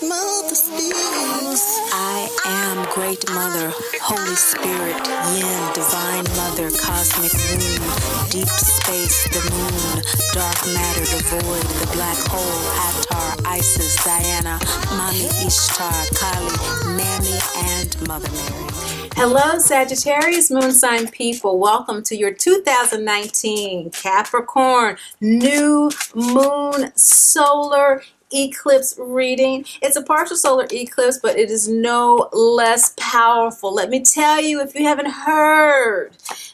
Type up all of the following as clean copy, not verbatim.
Mother speaks. I am Great Mother, Holy Spirit, Yin, Divine Mother, Cosmic Womb, Deep Space, the Moon, Dark Matter, the Void, the Black Hole, Hathor, Isis, Diana, Mami Ishtar, Kali, Mammy, and Mother Mary. Hello, Sagittarius moon sign people. Welcome to your 2019 Capricorn new moon solar eclipse reading. It's a partial solar eclipse, but it is no less powerful. Let me tell you, if you haven't heard,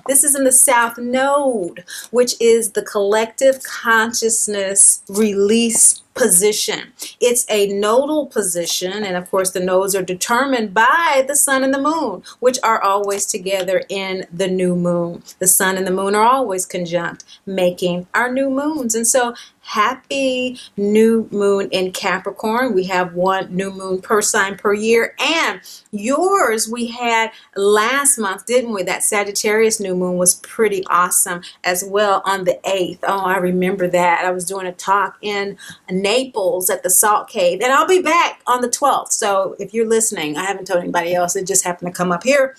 this is in the South Node, which is the collective consciousness release position. It's a nodal position, and of course the nodes are determined by the sun and the moon, which are always together in the new moon. The sun and the moon are always conjunct, making our new moons. And so happy new moon in Capricorn. We have one new moon per sign per year, and yours we had last month, didn't we? That Sagittarius new moon was pretty awesome as well on the 8th. Oh, I remember that. I was doing a talk in Naples at the Salt Cave, and I'll be back on the 12th. So if you're listening, I haven't told anybody else, it just happened to come up here.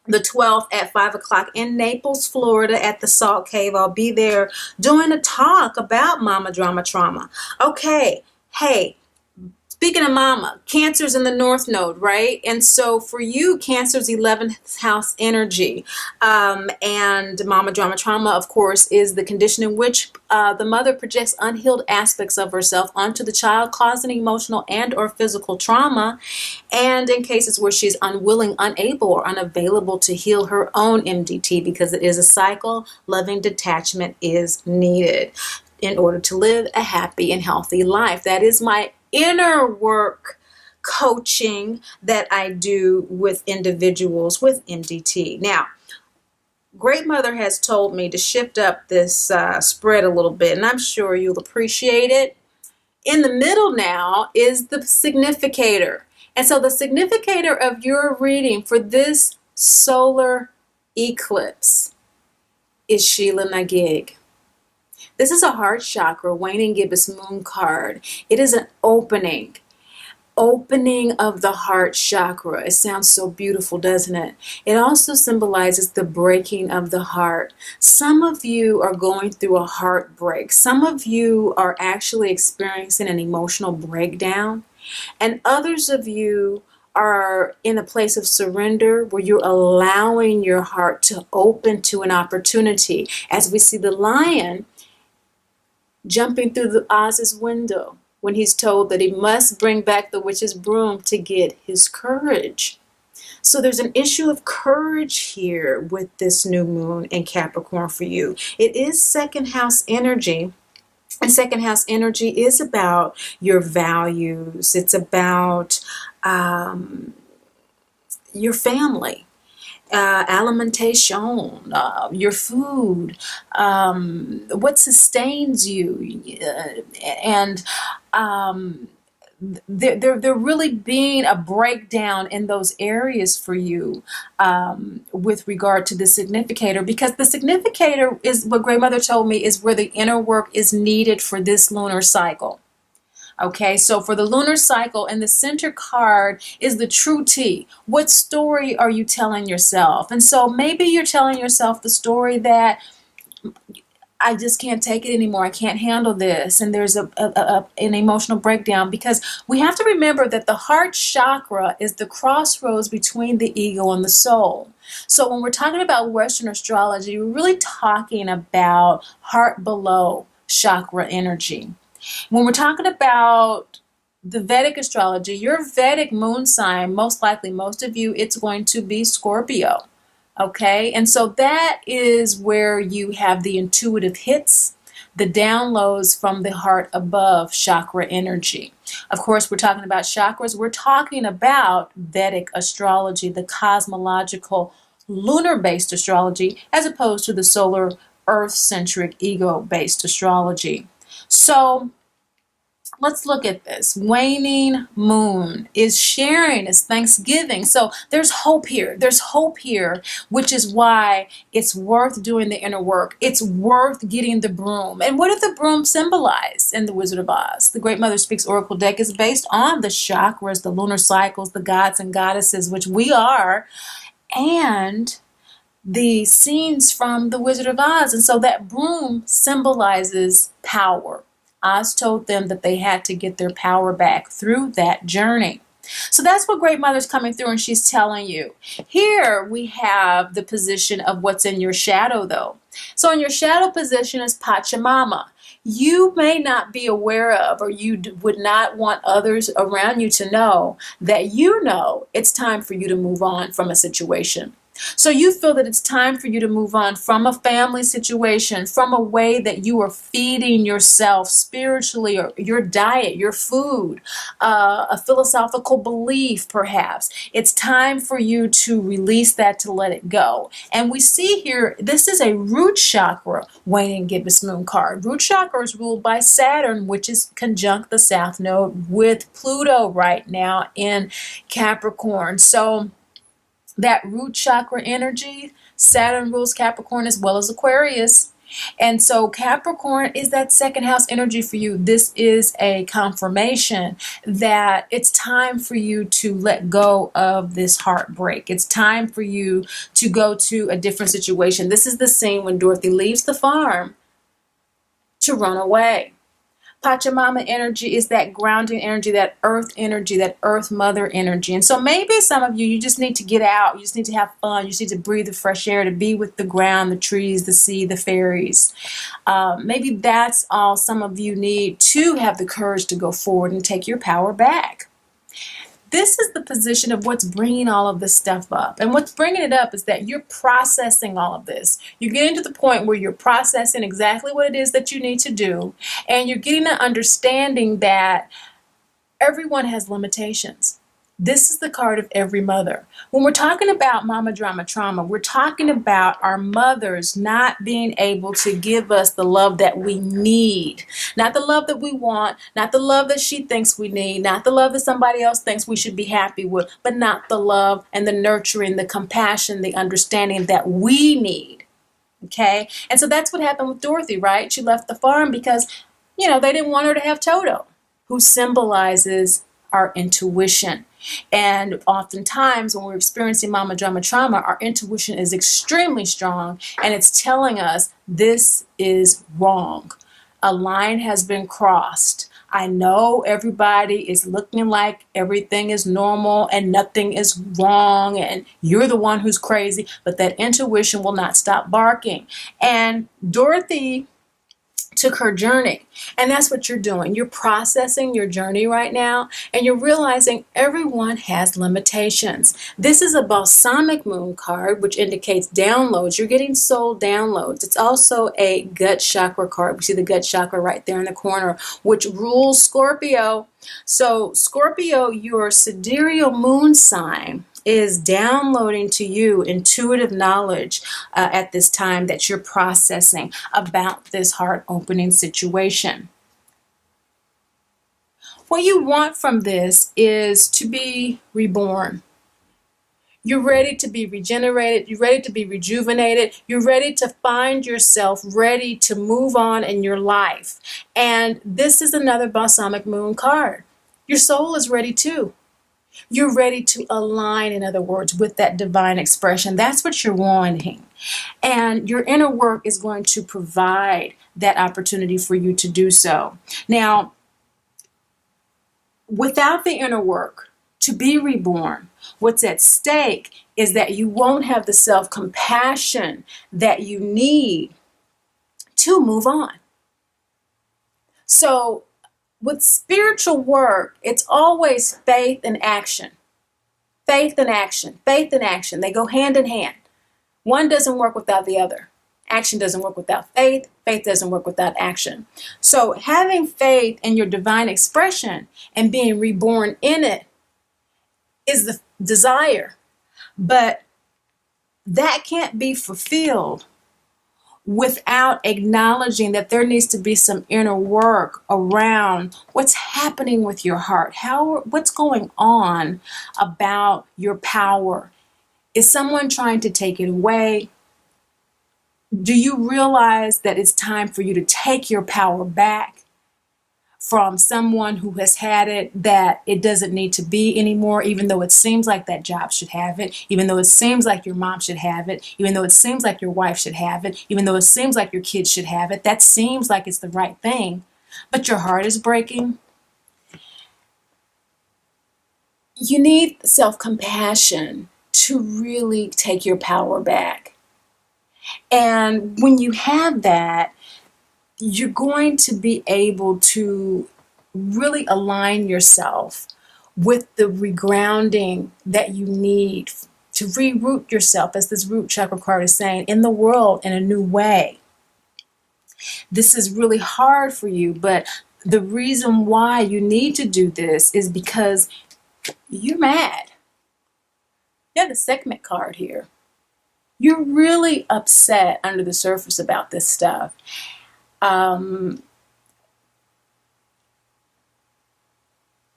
The 12th at 5 o'clock in Naples, Florida at the Salt Cave. I'll be there doing a talk about mama drama trauma. Okay, hey, speaking of mama, Cancer's in the North Node, right? And so for you, Cancer's 11th house energy. And mama drama trauma, of course, is the condition in which the mother projects unhealed aspects of herself onto the child, causing emotional and or physical trauma. And in cases where she's unwilling, unable, or unavailable to heal her own MDT, because it is a cycle, loving detachment is needed in order to live a happy and healthy life. That is my inner work coaching that I do with individuals with MDT. Now, Great Mother has told me to shift up this spread a little bit, and I'm sure you'll appreciate it. In the middle now is the significator. And so the significator of your reading for this solar eclipse is Sheila Nagig. This is a heart chakra, waning gibbous moon card. It is an opening of the heart chakra. It sounds so beautiful, doesn't it? It also symbolizes the breaking of the heart. Some of you are going through a heartbreak. Some of you are actually experiencing an emotional breakdown. And others of you are in a place of surrender where you're allowing your heart to open to an opportunity. As we see the lion jumping through the Oz's window when he's told that he must bring back the witch's broom to get his courage. So there's an issue of courage here with this new moon in Capricorn for you. It is second house energy. And second house energy is about your values. It's about your family. Alimentation, your food, what sustains you, and there really being a breakdown in those areas for you with regard to the significator, because the significator is what Great Mother told me is where the inner work is needed for this lunar cycle. Okay, so for the lunar cycle, and the center card is the true T. What story are you telling yourself? And so maybe you're telling yourself the story that I just can't take it anymore. I can't handle this. And there's an emotional breakdown, because we have to remember that the heart chakra is the crossroads between the ego and the soul. So when we're talking about Western astrology, we're really talking about heart below chakra energy. When we're talking about the Vedic astrology, your Vedic moon sign, most likely, most of you, it's going to be Scorpio. Okay, and so that is where you have the intuitive hits, the downloads from the heart above chakra energy. Of course, we're talking about chakras. We're talking about Vedic astrology, the cosmological, lunar-based astrology, as opposed to the solar, earth-centric, ego-based astrology. So let's look at this. Waning moon is sharing, is Thanksgiving. So there's hope here. There's hope here, which is why it's worth doing the inner work. It's worth getting the broom. And what did the broom symbolize in The Wizard of Oz? The Great Mother Speaks Oracle deck is based on the chakras, the lunar cycles, the gods and goddesses, which we are, and the scenes from The Wizard of Oz. And so that broom symbolizes power. Oz told them that they had to get their power back through that journey. So that's what Great Mother's coming through, and she's telling you. Here we have the position of what's in your shadow, though. So in your shadow position is Pachamama. You may not be aware of, or you would not want others around you to know that you know it's time for you to move on from a situation. So you feel that it's time for you to move on from a family situation, from a way that you are feeding yourself spiritually, or your diet, your food, a philosophical belief perhaps. It's time for you to release that, to let it go. And we see here, this is a root chakra waning gibbous moon card. Root chakra is ruled by Saturn, which is conjunct the South Node with Pluto right now in Capricorn. So that root chakra energy, Saturn rules Capricorn as well as Aquarius. And so Capricorn is that second house energy for you. This is a confirmation that it's time for you to let go of this heartbreak. It's time for you to go to a different situation. This is the scene when Dorothy leaves the farm to run away. Pachamama energy is that grounding energy, that earth mother energy. And so maybe some of you, you just need to get out. You just need to have fun. You just need to breathe the fresh air, to be with the ground, the trees, the sea, the fairies. Maybe that's all some of you need to have the courage to go forward and take your power back. This is the position of what's bringing all of this stuff up. And what's bringing it up is that you're processing all of this. You're getting to the point where you're processing exactly what it is that you need to do. And you're getting an understanding that everyone has limitations. This is the card of every mother. When we're talking about mama drama trauma, we're talking about our mothers not being able to give us the love that we need. Not the love that we want, not the love that she thinks we need, not the love that somebody else thinks we should be happy with, but not the love and the nurturing, the compassion, the understanding that we need. Okay? And so that's what happened with Dorothy, right? She left the farm because, they didn't want her to have Toto, who symbolizes our intuition. And oftentimes when we're experiencing mama drama trauma, our intuition is extremely strong, and it's telling us this is wrong. A line has been crossed. I know everybody is looking like everything is normal and nothing is wrong and you're the one who's crazy, but that intuition will not stop barking. And Dorothy took her journey. And that's what you're doing. You're processing your journey right now, and you're realizing everyone has limitations. This is a balsamic moon card, which indicates downloads. You're getting soul downloads. It's also a gut chakra card. We see the gut chakra right there in the corner, which rules Scorpio. So Scorpio, your sidereal moon sign, is downloading to you intuitive knowledge at this time that you're processing about this heart opening situation. What you want from this is to be reborn. You're ready to be regenerated. You're ready to be rejuvenated. You're ready to find yourself ready to move on in your life. And this is another balsamic moon card. Your soul is ready too. You're ready to align, in other words, with that divine expression. That's what you're wanting. And your inner work is going to provide that opportunity for you to do so. Now, without the inner work, to be reborn, what's at stake is that you won't have the self-compassion that you need to move on. So, with spiritual work, it's always faith and action. Faith and action. Faith and action. They go hand in hand. One doesn't work without the other. Action doesn't work without faith. Faith doesn't work without action. So having faith in your divine expression and being reborn in it is the desire. But that can't be fulfilled without acknowledging that there needs to be some inner work around what's happening with your heart. What's going on about your power? Is someone trying to take it away? Do you realize that it's time for you to take your power back from someone who has had it, that it doesn't need to be anymore, even though it seems like that job should have it, even though it seems like your mom should have it, even though it seems like your wife should have it, even though it seems like your kids should have it? That seems like it's the right thing, but your heart is breaking. You need self-compassion to really take your power back. And when you have that, you're going to be able to really align yourself with the regrounding that you need to reroot yourself, as this root chakra card is saying, in the world in a new way. This is really hard for you, but the reason why you need to do this is because you're mad. You have the segment card here. You're really upset under the surface about this stuff.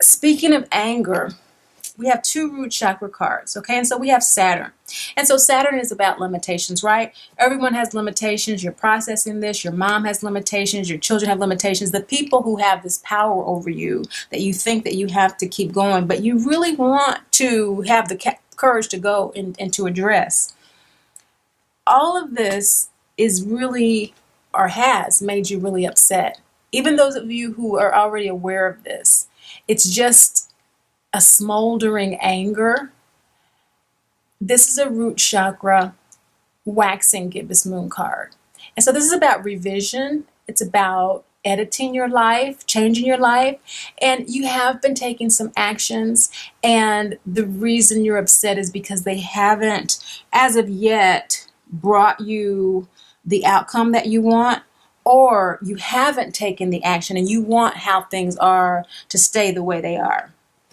Speaking of anger, we have two root chakra cards, okay? And so we have Saturn. And so Saturn is about limitations, right? Everyone has limitations. You're processing this. Your mom has limitations. Your children have limitations. The people who have this power over you that you think that you have to keep going, but you really want to have the courage to go and to address. All of this is really, or has made you really upset. Even those of you who are already aware of this, it's just a smoldering anger. This is a root chakra waxing gibbous moon card. And so this is about revision. It's about editing your life, changing your life. And you have been taking some actions. And the reason you're upset is because they haven't, as of yet, brought you the outcome that you want, or you haven't taken the action and you want how things are to stay the way they are.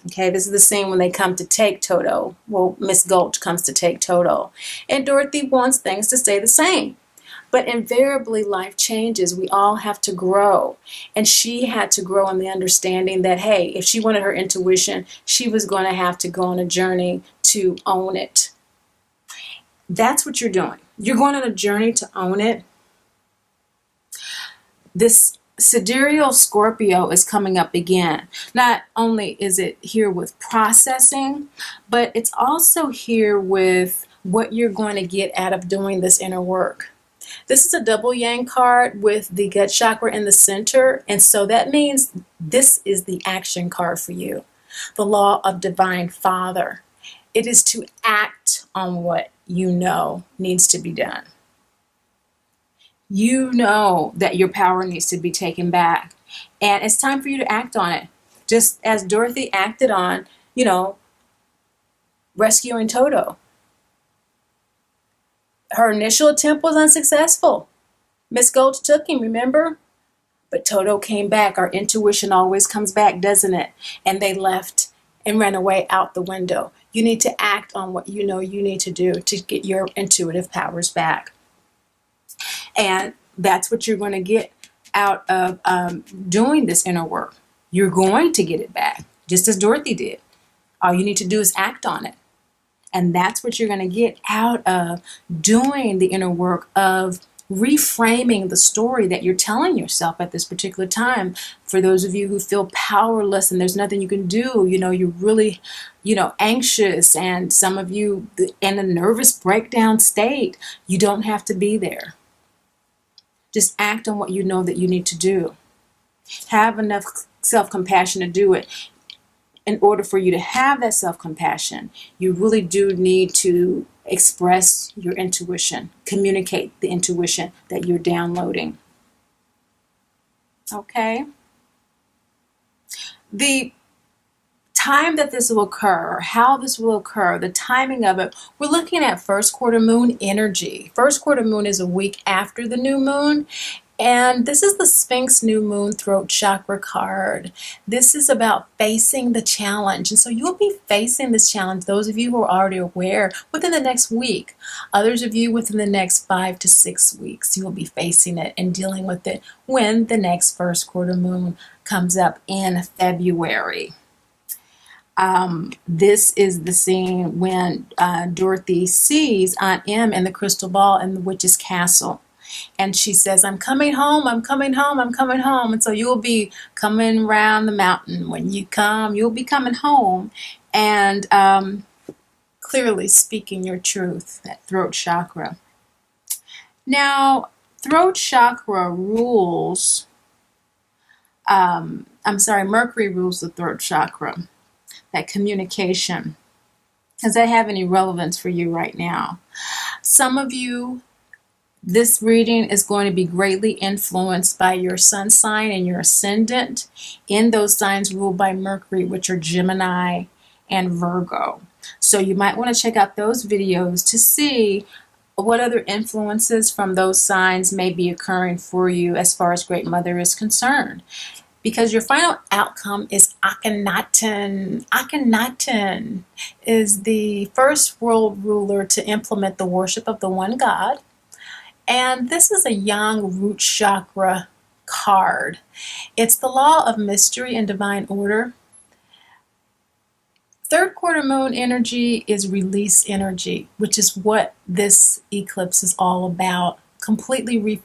Okay, this is the same when they come to take Toto. Well, Miss Gulch comes to take Toto. And Dorothy wants things to stay the same. But invariably, life changes. We all have to grow. And she had to grow in the understanding that, hey, if she wanted her intuition, she was going to have to go on a journey to own it. That's what you're doing. You're going on a journey to own it. This sidereal Scorpio is coming up again. Not only is it here with processing, but it's also here with what you're going to get out of doing this inner work. This is a double yang card with the gut chakra in the center, and so that means this is the action card for you. The law of divine father. It is to act on what you know needs to be done. You know that your power needs to be taken back, and it's time for you to act on it. Just as Dorothy acted on, rescuing Toto. Her initial attempt was unsuccessful. Miss Gulch took him, remember? But Toto came back. Our intuition always comes back, doesn't it? And they left and ran away out the window. You need to act on what you know you need to do to get your intuitive powers back. And that's what you're going to get out of doing this inner work. You're going to get it back, just as Dorothy did. All you need to do is act on it. And that's what you're going to get out of doing the inner work of reframing the story that you're telling yourself at this particular time. For those of you who feel powerless and there's nothing you can do, you're really, anxious, and some of you in a nervous breakdown state, you don't have to be there. Just act on what you know that you need to do. Have enough self-compassion to do it. In order for you to have that self-compassion, you really do need to express your intuition, communicate the intuition that you're downloading. Okay? The time that this will occur, how this will occur, the timing of it, we're looking at first quarter moon energy. First quarter moon is a week after the new moon, And this is the Sphinx New Moon Throat Chakra card. This is about facing the challenge. And so you'll be facing this challenge, those of you who are already aware, within the next week. Others of you within the next 5 to 6 weeks. You will be facing it and dealing with it when the next first quarter moon comes up in February. This is the scene when Dorothy sees Aunt Em in the crystal ball in the witch's castle. And she says, I'm coming home, I'm coming home, I'm coming home. And so you'll be coming around the mountain. When you come, you'll be coming home and clearly speaking your truth, that throat chakra. Now, throat chakra rules, Mercury rules the throat chakra, that communication. Does that have any relevance for you right now? Some of you, this reading is going to be greatly influenced by your sun sign and your ascendant in those signs ruled by Mercury, which are Gemini and Virgo. So you might want to check out those videos to see what other influences from those signs may be occurring for you as far as Great Mother is concerned. Because your final outcome is Akhenaten. Akhenaten is the first world ruler to implement the worship of the one God. And this is a young root chakra card. It's the law of mystery and divine order. Third quarter moon energy is release energy, which is what this eclipse is all about. Completely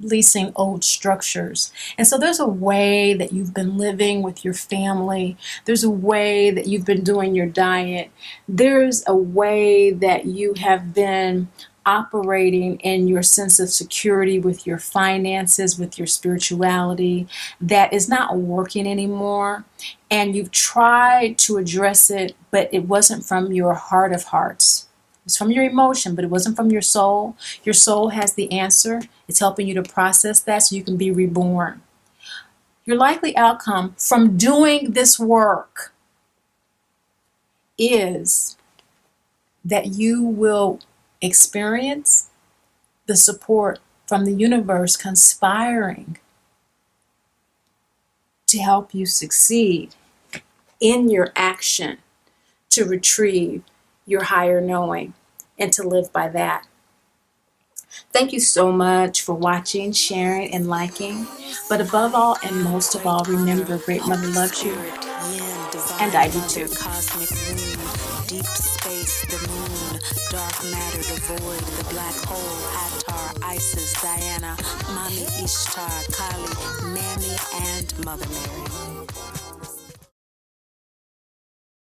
releasing old structures. And so there's a way that you've been living with your family. There's a way that you've been doing your diet. There's a way that you have been operating in your sense of security with your finances, with your spirituality, that is not working anymore. And you've tried to address it, but it wasn't from your heart of hearts. It was from your emotion, but it wasn't from your soul. Your soul has the answer. It's helping you to process that so you can be reborn. Your likely outcome from doing this work is that you will experience the support from the universe conspiring to help you succeed in your action to retrieve your higher knowing and to live by that. Thank you so much for watching, sharing, and liking. But above all and most of all, remember, Great Mother loves you, and I do too. Cosmic womb, deep space, the moon, dark matter, the void, the black hole, Hathor, Isis, Diana, Mami Ishtar, Kali, Mammy, and Mother Mary.